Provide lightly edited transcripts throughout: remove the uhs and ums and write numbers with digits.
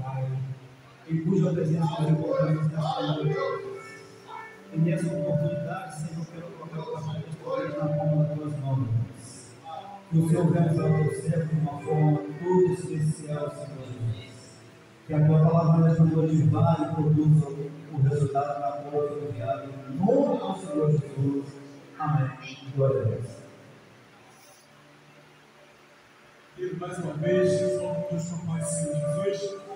Pai, em cuja presença nós encontramos nesta noite. E nessa oportunidade, Senhor, quero colocar o pastor Nestor na palma das tuas mãos. Que o Senhor venha usar o teu servo de uma forma toda especial, Senhor Jesus. Que a tua palavra nesta noite vá e produza o resultado na qual foi enviado. Em nome do Senhor Jesus. Amém. Glória a Deus. E mais uma vez, exalto Deus com a paz, Senhor Jesus.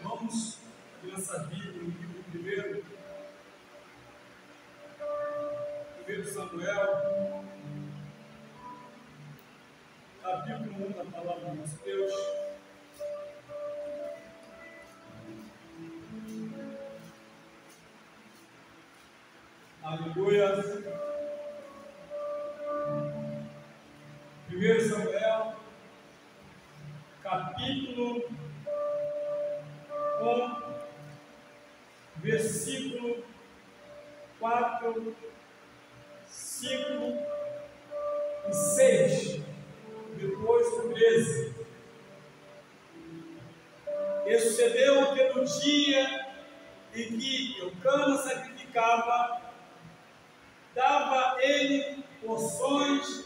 Vamos ler essa Bíblia no livro primeiro Samuel, capítulo 1 da palavra de Deus. Aleluia. 1 Samuel, capítulo 1, versículo 4, 5 e 6, depois o 13. E sucedeu que no dia em que Eucana sacrificava, dava ele porções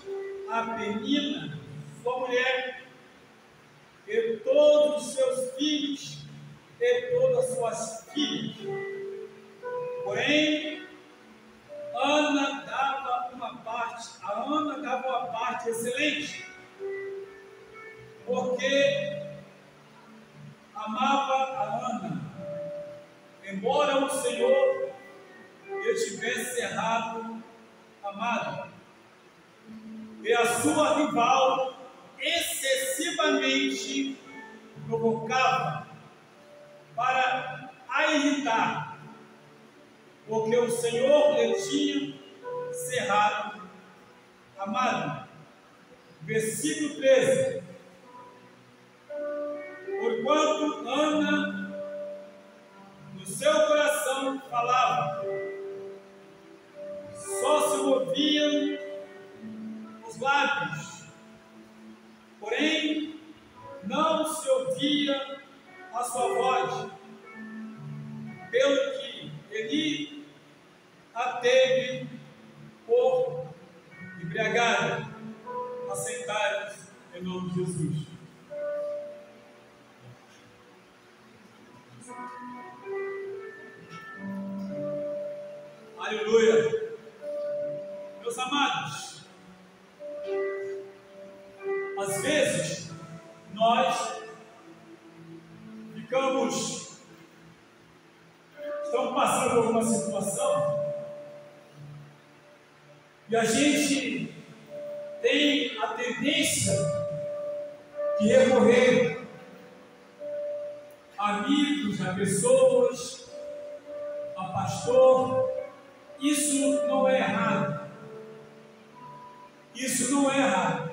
a Penina, sua mulher, e todos os seus filhos e todas as suas filhas. Porém, Ana dava uma parte excelente, porque amava a Ana, embora o Senhor eu tivesse errado amado, e a sua rival excessivamente provocava para a irritar, porque o Senhor lhe tinha cerrado amado. Versículo 13. Porquanto Ana no seu coração falava, só se moviam os lábios, porém não se ouvia a sua voz, pelo que ele a teve por embriagada. Aceitai-vos em nome de Jesus. Aleluia. Meus amados, às vezes nós estamos passando por alguma situação e a gente tem a tendência de recorrer a amigos, a pessoas, a pastor. Isso não é errado. Isso não é errado.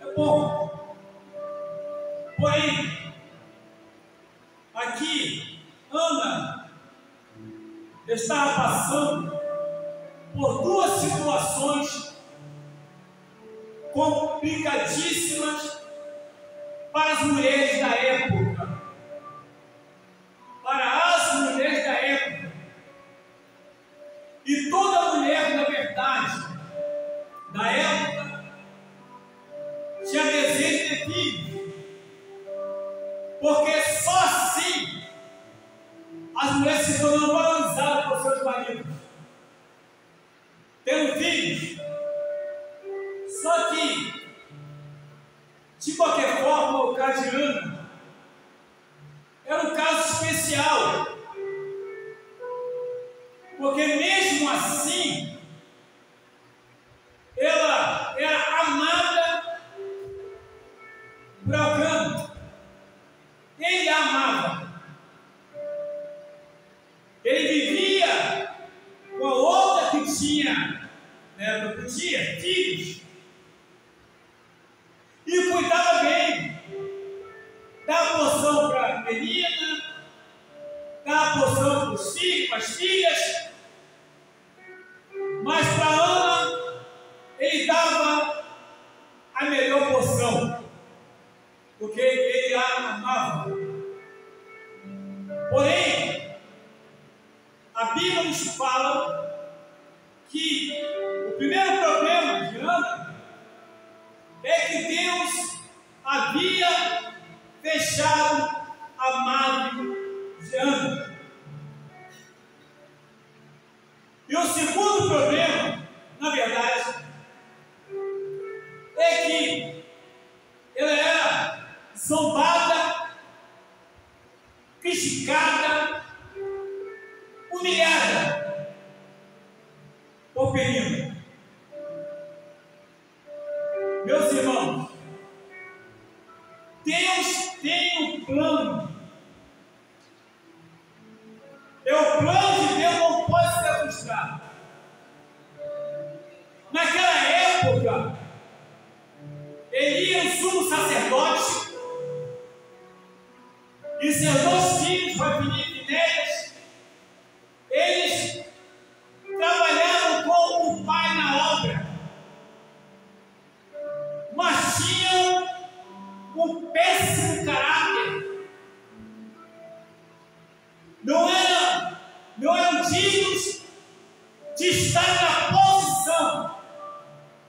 É bom. Porém, aqui, Ana estava passando por duas situações complicadíssimas para as mulheres da época. Para as mulheres da época. E toda mulher, na verdade, da época, tinha desejo de ter filhos. Porque só assim as mulheres se tornam valorizadas por seus maridos, tendo filhos. Só que, de qualquer forma, o caso de Ana era um caso especial, porque mesmo assim ela era amada por Eucana. Ele a amava. Ele vivia com a outra que tinha, filhos, e cuidava bem, dava porção para a menina, dava porção para os filhos, para as filhas, mas para Ana ele dava a melhor porção, porque ele a amava. Meus irmãos, Deus tem um plano. O plano de Deus não pode ser frustrado. Naquela época, Elias, o sumo sacerdote, e seus 2 filhos, Hofni e Finéias, eles trabalharam com o pai na obra, mas tinham um péssimo caráter. Não eram dignos de estar na posição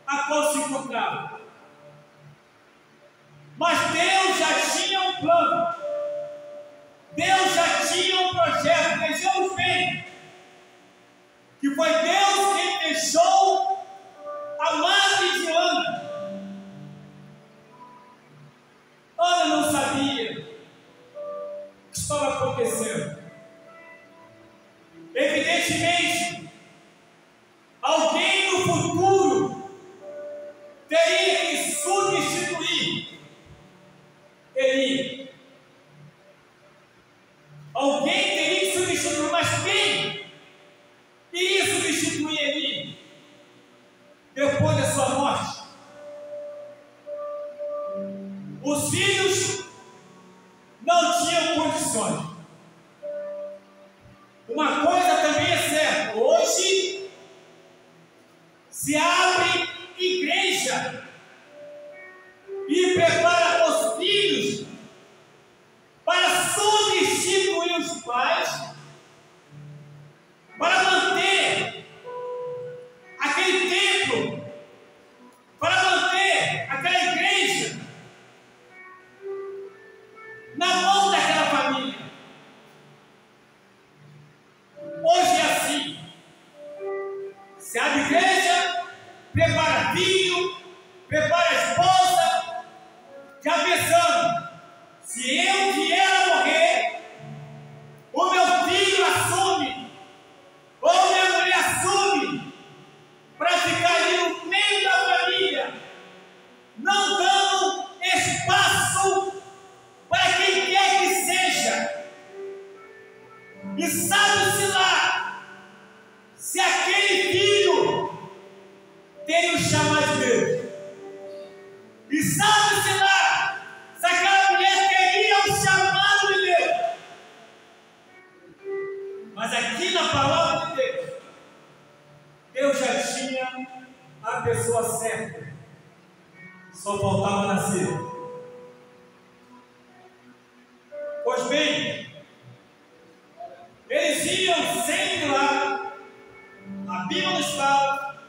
a qual se encontravam. Mas Deus já tinha um plano. Deus já tinha um projeto. Vejamos bem que foi Deus quem deixou a madre de Ana. Ana não sabia o que estava acontecendo. Evidentemente, alguém no futuro teria que substituir Eli. Alguém teria que substituir, mas quem iria substituir Eli depois da sua morte? Os filhos não tinham condições. Uma coisa também é certa: hoje se abre igreja e prepara os filhos para substituir os pais, para manter aquele templo, para manter aquela igreja na mão daquela família. Hoje é assim. Se abre igreja, prepara filho, prepara esposa, já pensando: se eu vier a morrer, o meu filho assume, ou minha mulher assume, para ficar ali no meio da família, não dando espaço para quem quer que seja. E sabe-se lá se aquele filho tem o chamado de Deus. E sabe-se lá se aquela mulher teria o chamado de Deus. Mas aqui na palavra de Deus, Deus já tinha a pessoa certa. Só faltava nascer. Pois bem, eles iam sempre lá. A Bíblia nos fala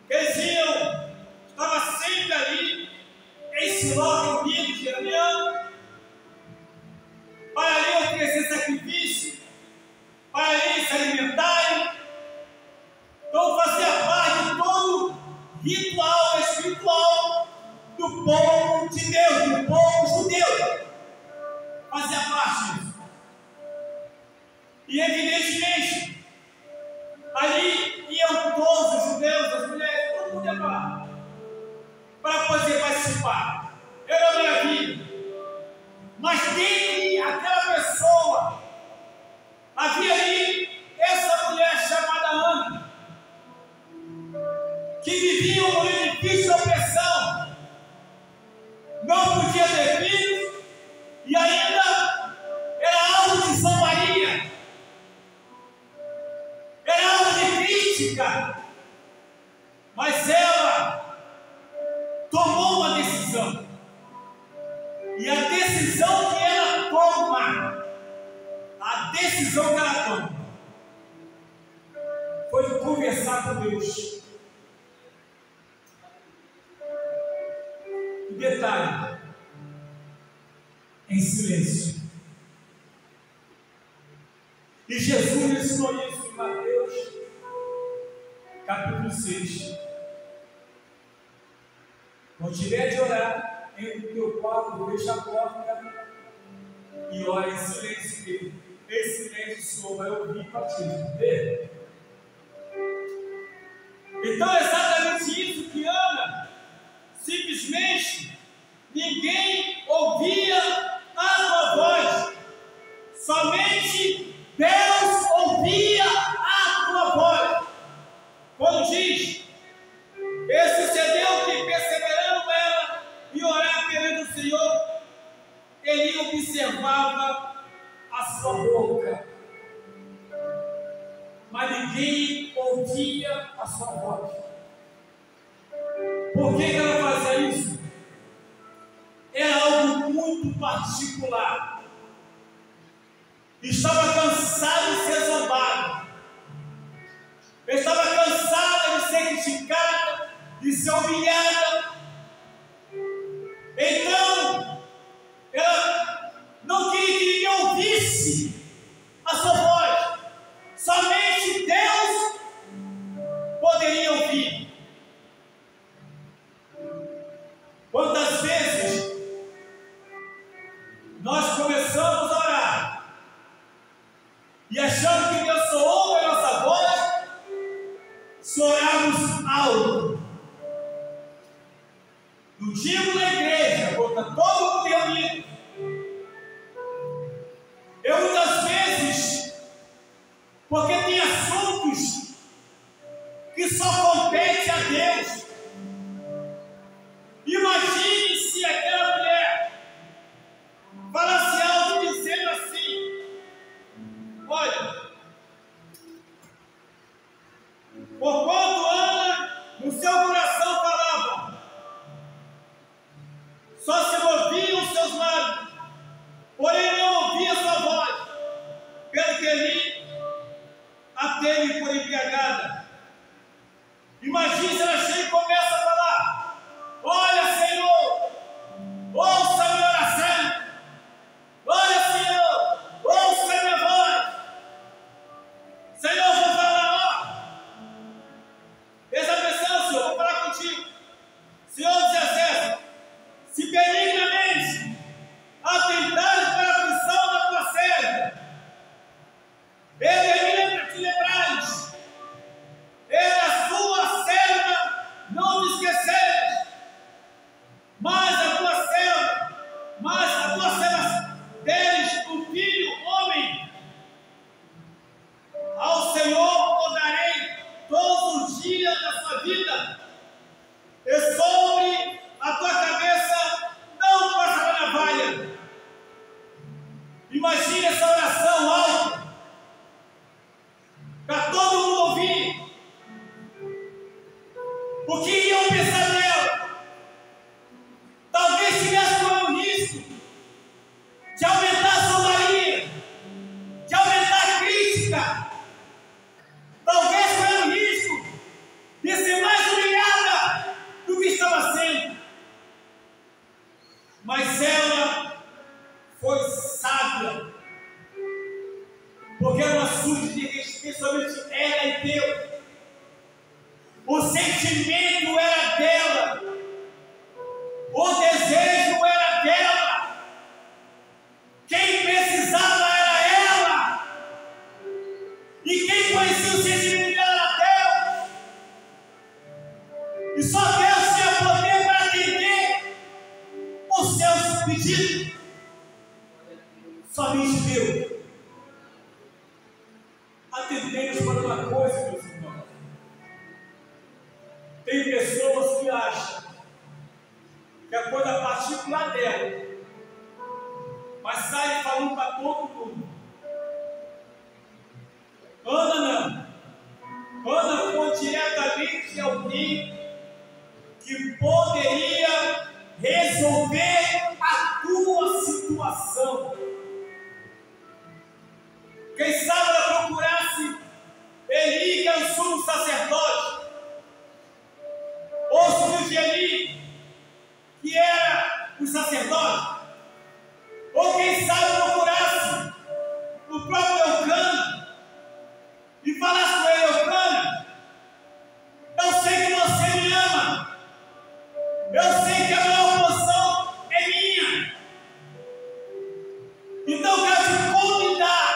que eles iam, estava sempre ali, em Siló, reunidos de reunião, para ali oferecer sacrifício, para ali se alimentarem. Então fazia parte de todo ritual espiritual do povo de Deus, do povo judeu. Fazia parte disso. E evidentemente, ali iam todos os judeus, as mulheres, todo mundo ia para poder participar. Era uma maravilha. Mas dentre aquela pessoa, havia ali essa mulher chamada Ana, que vivia um momento difícil de opressão, não podia ter filhos, e ainda era alvo de zombaria, era alvo de crítica, mas ela tomou uma decisão, e a decisão que ela toma, foi de conversar com Deus. E detalhe, em silêncio. E Jesus ensinou isso em Mateus, capítulo 6. Quando tiver de orar, entra no teu quarto, fecha a porta e ora em silêncio dele. Esse silêncio o Senhor vai ouvir para ti. Então é exatamente isso que Ana se ninguém ouvia a tua voz, somente Deus ouvia a tua voz. Quando diz, esse sucedeu que perseverando ela e orar perante o Senhor, ele observava a sua boca, mas ninguém ouvia a sua voz. Por que ela fazia isso? Era algo muito particular. Estava cansada de ser zombada, estava cansada de ser criticada, de ser humilhada. Então, ela não queria que ninguém ouvisse a sua voz, somente Deus poderia ouvir. Quantas vezes nós começamos a orar e achando que Deus só ouve a nossa voz se orarmos alto? Não digo na igreja, porque todo mundo reunido. Eu muitas vezes, porque tem assuntos que só compete a Deus. Imagine se aquela mulher falasse algo dizendo assim: olha, porquanto Ana no seu coração falava, só se moviam os seus lábios, porém não ouvia sua voz, pelo que ele a teve por embriagada. Imagine se ela chega e começa a falar: olha, Senhor, ouça a minha oração. Olha, Senhor, ouça a minha voz. Senhor, eu vou falar, ó. Presta atenção, Senhor, vou falar contigo. Senhor dos Exércitos, se benignamente atentares para a aflição da tua serva, determina para te lembrares, e da sua serva não te esqueceres, mas a tua serva deres um filho, homem. Ao Senhor o darei todos os dias da sua vida, e sobre a tua cabeça não passará navalha. Imagine essa oração alta, para todo mundo ouvir. O que iriam pensar dela? Talvez tivesse correndo risco de aumentar a zombaria, de aumentar a crítica, talvez correndo risco de ser mais humilhada do que estava sendo. Mas ela foi sábia, porque era uma assunto de respeito somente ela e Deus. O sentimento era dela, o desejo era dela, quem precisava era ela, e quem conhecia o sentimento dela era Deus, e só Deus tinha poder para atender os seus pedidos, somente Deus. Atendemos para uma coisa, meus irmãos. Tem pessoas que acham que a coisa particular dela, mas sai falando para todo mundo. Ana não. Ana foi diretamente alguém que poderia resolver a tua situação. Quem sabe ela procurasse Eli, que era o sumo sacerdote, ou o filho de Eli, que era o sacerdote, ou quem sabe procurasse o próprio Eucana e falasse com ele: Eucana, eu sei que você me ama, eu sei que a minha oposição é minha, então eu quero te convidar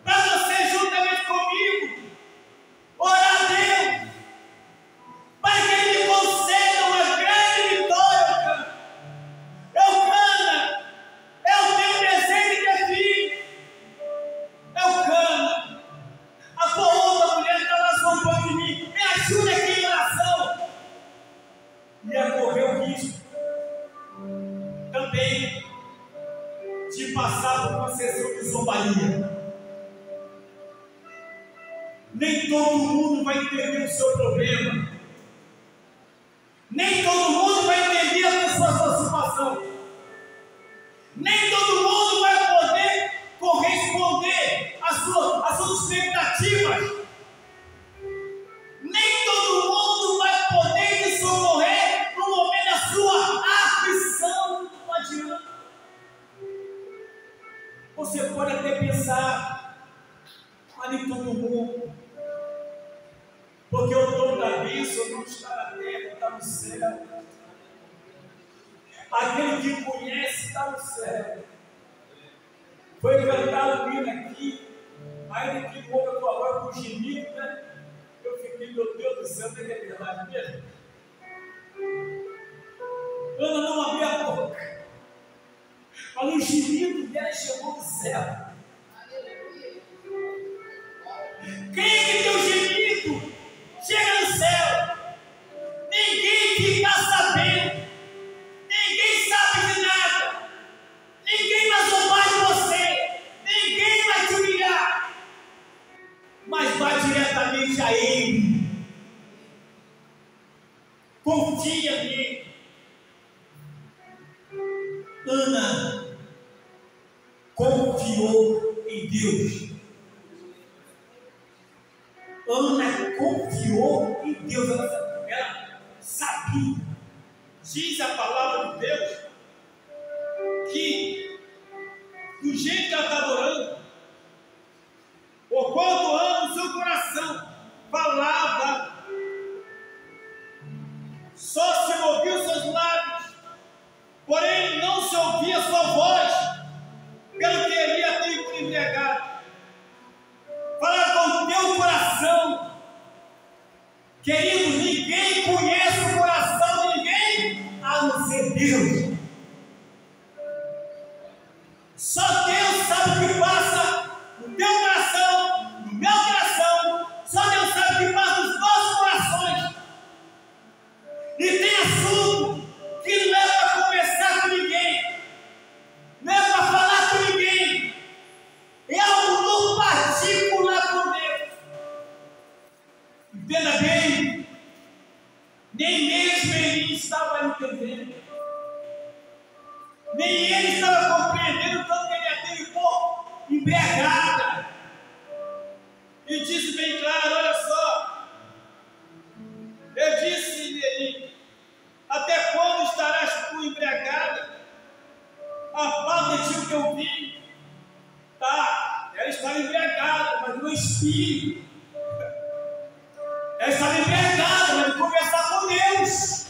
para você, juntamente comigo, orar a Deus para que Ele me conceda uma grande vitória, Eucana. passar por uma sessão de zombaria. Nem todo mundo vai entender o seu problema. Nem todo mundo vai entender a sua situação. Nem todo mundo vai poder corresponder às suas expectativas. Nem todo mundo vai poder te socorrer no momento da sua aflição. Não adianta. Você pode até pensar, mas nem todo mundo. Porque o dom da bênção não está na terra, está no céu. Aquele que conhece está no céu. Foi cantado hino aqui, ainda que ouve a tua voz com gemido, né? Eu fiquei, meu Deus do céu, tem que é verdade mesmo. Ana não abria a boca, mas no gemido dela chegou do céu. Quem é que tem o gemido? Chega no céu. Ninguém fica sabendo. Ninguém sabe de nada. Ninguém vai zombar de você. Ninguém vai te humilhar. Mas vai diretamente a Ele. Confia nele. Ana confiou em Deus. Ana confiou em Deus, ela sabia. Diz a palavra de Deus que do jeito que ela está adorando, por quanto ama o seu coração, falava, só se movia os seus lábios, porém não se ouvia a sua voz, pelo que ele ia ter embriagado. Fala com o teu coração. Queridos, ninguém conhece o coração de ninguém a não ser Deus. Só Deus sabe o que passa no teu coração, no meu coração. Só Deus sabe o que passa nos nossos corações. E tem assunto que não é para conversar com ninguém, não é para falar com ninguém. É algo no particular com Deus. Entenda bem, nem mesmo ele estava entendendo, nem ele estava compreendendo tanto que ele a teve por embriagada. E disse bem claro: olha só, eu disse-lhe, até quando estarás tu embriagada? A falta de ti que eu vi. Tá, ela estava embriagada, mas no espírito. Ela estava embriagada, mas de conversar com Deus.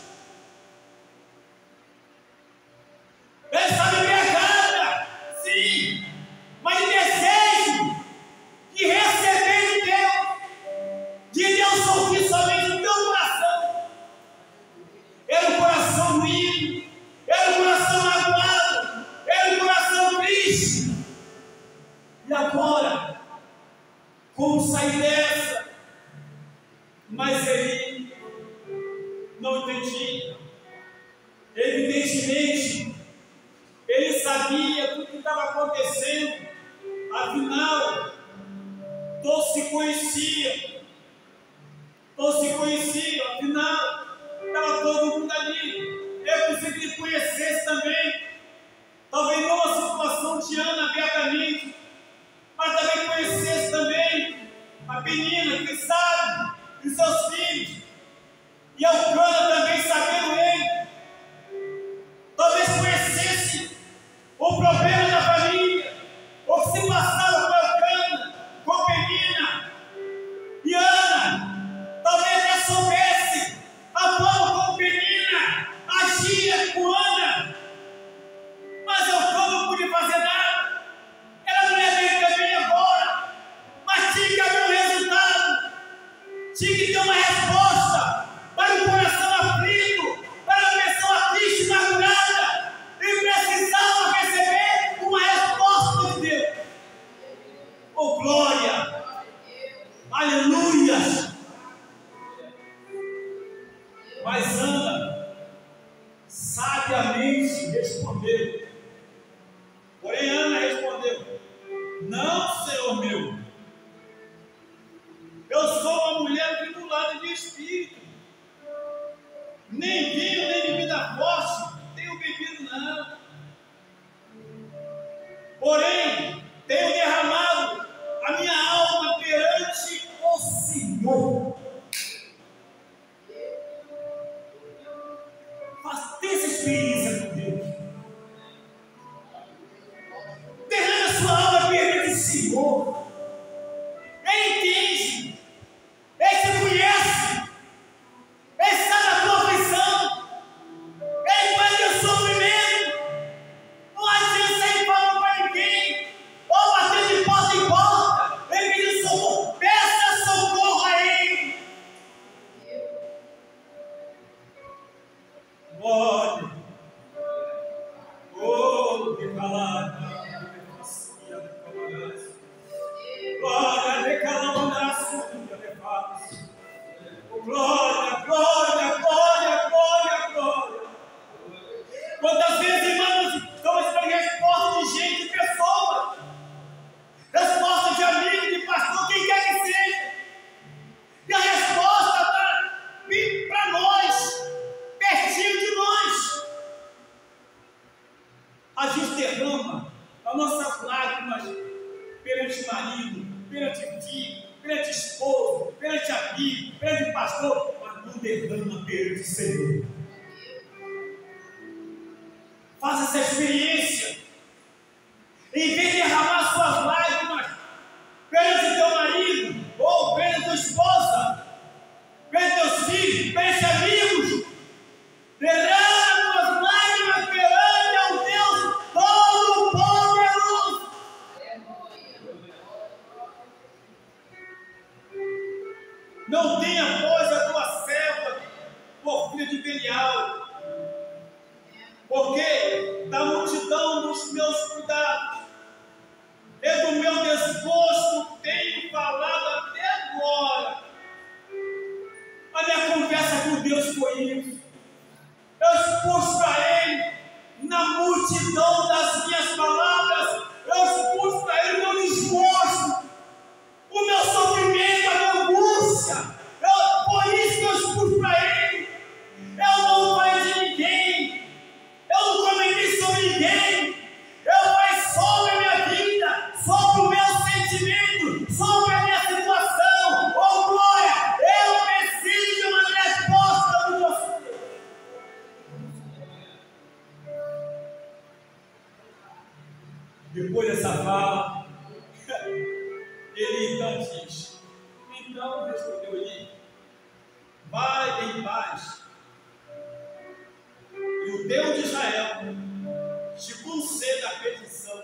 Ela estava embriagada, sim, mas de desejo de receber de Deus ouvir somente o teu coração. Era um coração ruim, era um coração magoado, era um coração triste. E agora, como sair dessa? Mas ele não entendia. Evidentemente, ele sabia tudo o que estava acontecendo. Afinal, todos se conheciam. Afinal, estava todo mundo ali. É possível que ele conhecesse também. Talvez não a situação de Ana abertamente, mas também conhecesse também a menina que sabe de seus filhos, e Elcana também sabendo ele, talvez conhecesse o problema da família, o que se passava com Elcana, com Penina e Ana, talvez até soubesse a forma como Penina agia com Ana, mas Elcana não podia fazer nada. Era mulher dele também agora, mas tinha que haver um resultado, tinha que ter uma resposta para o coração aflito, para a pessoa triste e magoada, e precisava receber uma resposta de Deus. Oh glória! Aleluia! Mas Ana sabiamente respondeu. Porém, Ana nem vinho, nem bebida forte tenho bebido, não. Porém, tenho derramado a minha alma perante o Senhor. Tenha essa experiência com Deus. Derrame a sua alma perante o Senhor. Ele entende. Ele te conhece. Ele sabe a tua aflição. Ele faz teu sofrimento. Não adianta sair falando para ninguém. Ou bater de porta em porta. Ele pediu socorro. Peça socorro a Ele. Glória. Oh, que calada. Glória, decalamandaço. Glória, glória, glória, glória, glória. Quantas vezes, irmãos, estamos esperando resposta de gente, de pessoa, resposta de amigo, de pastor, quem quer que seja, e a resposta está vindo para nós, pertinho de nós. A gente derrama as nossas lágrimas perante marido, perante filho, perante esposo, perante amigo, perante pastor, mas não derrama perante o Senhor. Faça essa experiência. Em vez de derramar suas lágrimas perante teu marido, ou perante tua esposa, perante teus filhos, perante amigos, derrama tuas lágrimas perante ao Deus Todo-Poderoso. Não tenha, pois, a tua serva por filha de Belial, porque da multidão dos meus cuidados e do meu desgosto tenho falado até agora. A minha conversa com Deus foi isso. Eu expus para Ele, na multidão das minhas palavras, eu expus para Ele o meu desgosto, o meu sofrimento, a minha angústia. Por isso que eu expus para Ele. Eu não falei de ninguém. Eu não comentei sobre ninguém. Eu falei sobre a minha vida, sobre o meu sentimento, sobre a minha situação. Oh, glória! Eu preciso de uma resposta do meu Senhor. Depois dessa fala, ele então diz: então respondeu ele, vai em paz, e o Deus de Israel te conceda a petição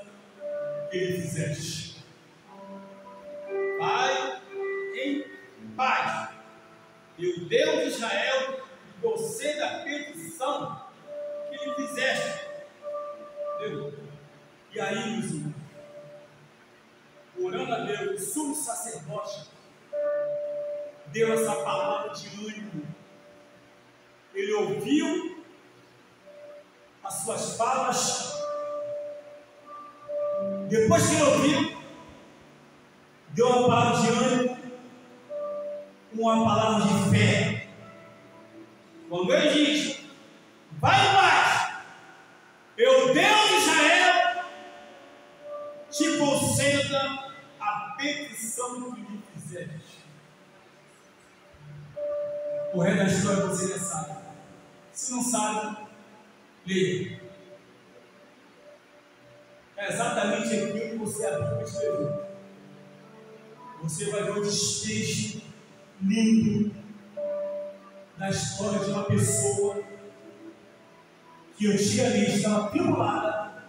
que ele fizeste. Vai em paz, e o Deus de Israel te conceda a petição que ele fizeste. Deus. E aí, meus irmãos, orando a Deus, o sumo sacerdote deu essa palavra de ânimo. Ele ouviu as suas falas. Depois que ele ouviu, deu uma palavra de ânimo, uma palavra de fé. Quando ele diz: vai em paz, eu, Deus de Israel, te conceda a petição que lhe fizeste. O resto da história você já sabe. Se não sabe, leia. É exatamente aquilo que você abriu para escrever. Você vai ver um desfecho lindo da história de uma pessoa que antigamente estava tribulada,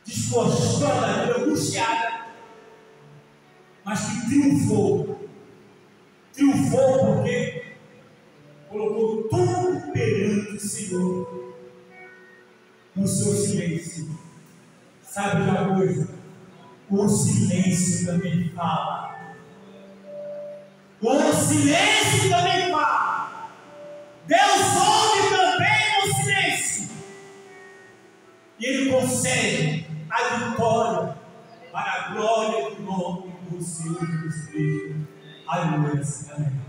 despostada, angustiada, mas que triunfou. Triunfou porque colocou tudo perante o Senhor no seu silêncio. Sabe uma coisa? O silêncio também fala. O silêncio também fala. Deus ouve também no silêncio. E Ele concede a vitória para a glória do nome do Senhor Jesus Cristo. Aleluia. Amém.